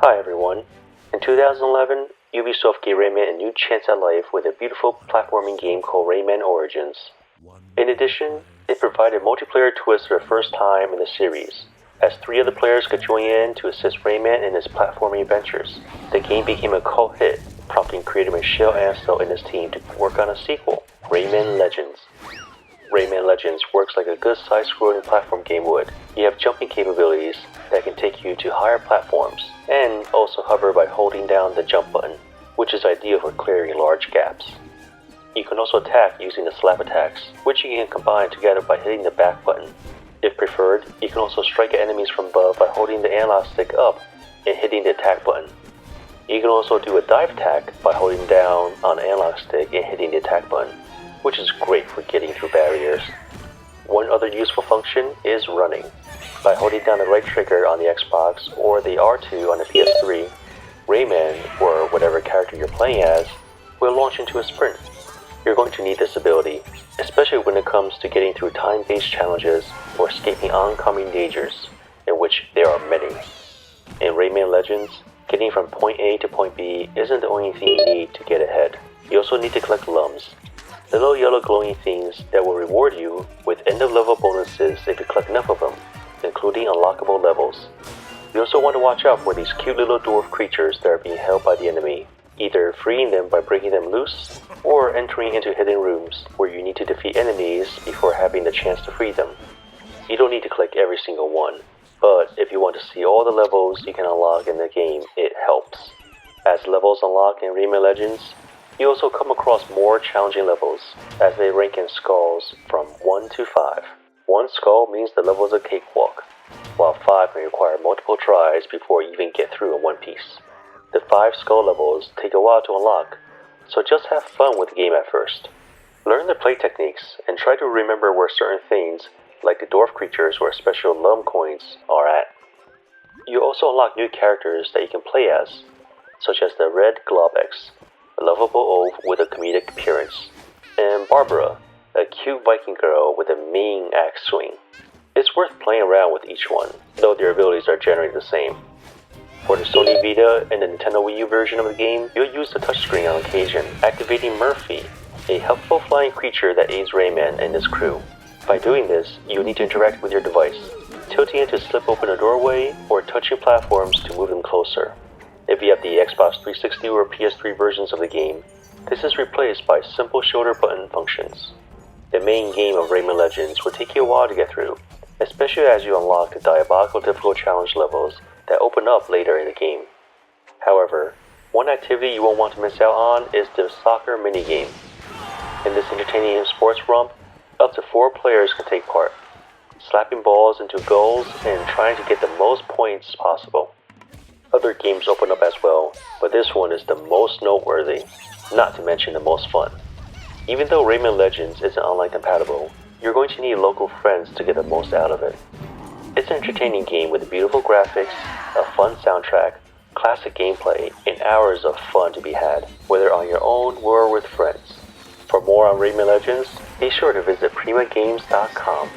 Hi everyone. In 2011, Ubisoft gave Rayman a new chance at life with a beautiful platforming game called Rayman Origins. In addition, it provided multiplayer twists for the first time in the series, as 3 other players could join in to assist Rayman in his platforming adventures. The game became a cult hit, prompting creator Michel Ancel and his team to work on a sequel, Rayman Legends. Rayman Legends works like a good side-scrolling platform game would. You have jumping capabilities that can take you to higher platforms, and also hover by holding down the jump button, which is ideal for clearing large gaps. You can also attack using the slap attacks, which you can combine together by hitting the back button. If preferred, you can also strike at enemies from above by holding the analog stick up and hitting the attack button. You can also do a dive attack by holding down on the analog stick and hitting the attack button, which is great for getting through barriers. One other useful function is running. By holding down the right trigger on the Xbox or the R2 on the PS3, Rayman, or whatever character you're playing as, will launch into a sprint. You're going to need this ability, especially when it comes to getting through time-based challenges or escaping oncoming dangers, in which there are many. In Rayman Legends, getting from point A to point B isn't the only thing you need to get ahead. You also need to collect lums, the little yellow glowing things that will reward you with end-of-level bonuses if you collect enough of them, including unlockable levels. You also want to watch out for these cute little dwarf creatures that are being held by the enemy, either freeing them by breaking them loose, or entering into hidden rooms where you need to defeat enemies before having the chance to free them. You don't need to collect every single one, but if you want to see all the levels you can unlock in the game, it helps. As levels unlock in Rayman Legends, you also come across more challenging levels, as they rank in skulls from 1 to 5. 1 skull means the level is a cakewalk, while 5 may require multiple tries before you even get through in one piece. The 5 skull levels take a while to unlock, so just have fun with the game at first. Learn the play techniques and try to remember where certain things, like the dwarf creatures or special lum coins, are at. You also unlock new characters that you can play as, such as the Red Globex, a lovable oaf with a comedic appearance, and Barbara, a cute Viking girl with a mean axe swing. It's worth playing around with each one, though their abilities are generally the same. For the Sony Vita and the Nintendo Wii U version of the game, you'll use the touchscreen on occasion, activating Murphy, a helpful flying creature that aids Rayman and his crew. By doing this, you'll need to interact with your device, tilting it to slip open a doorway or touching platforms to move them closer. If you have the Xbox 360 or PS3 versions of the game, this is replaced by simple shoulder button functions. The main game of Rayman Legends will take you a while to get through, especially as you unlock the diabolical difficult challenge levels that open up later in the game. However, one activity you won't want to miss out on is the soccer minigame. In this entertaining sports romp, up to 4 players can take part, slapping balls into goals and trying to get the most points possible. Other games open up as well, but this one is the most noteworthy, not to mention the most fun. Even though Rayman Legends isn't online compatible, you're going to need local friends to get the most out of it. It's an entertaining game with beautiful graphics, a fun soundtrack, classic gameplay, and hours of fun to be had, whether on your own or with friends. For more on Rayman Legends, be sure to visit primagames.com.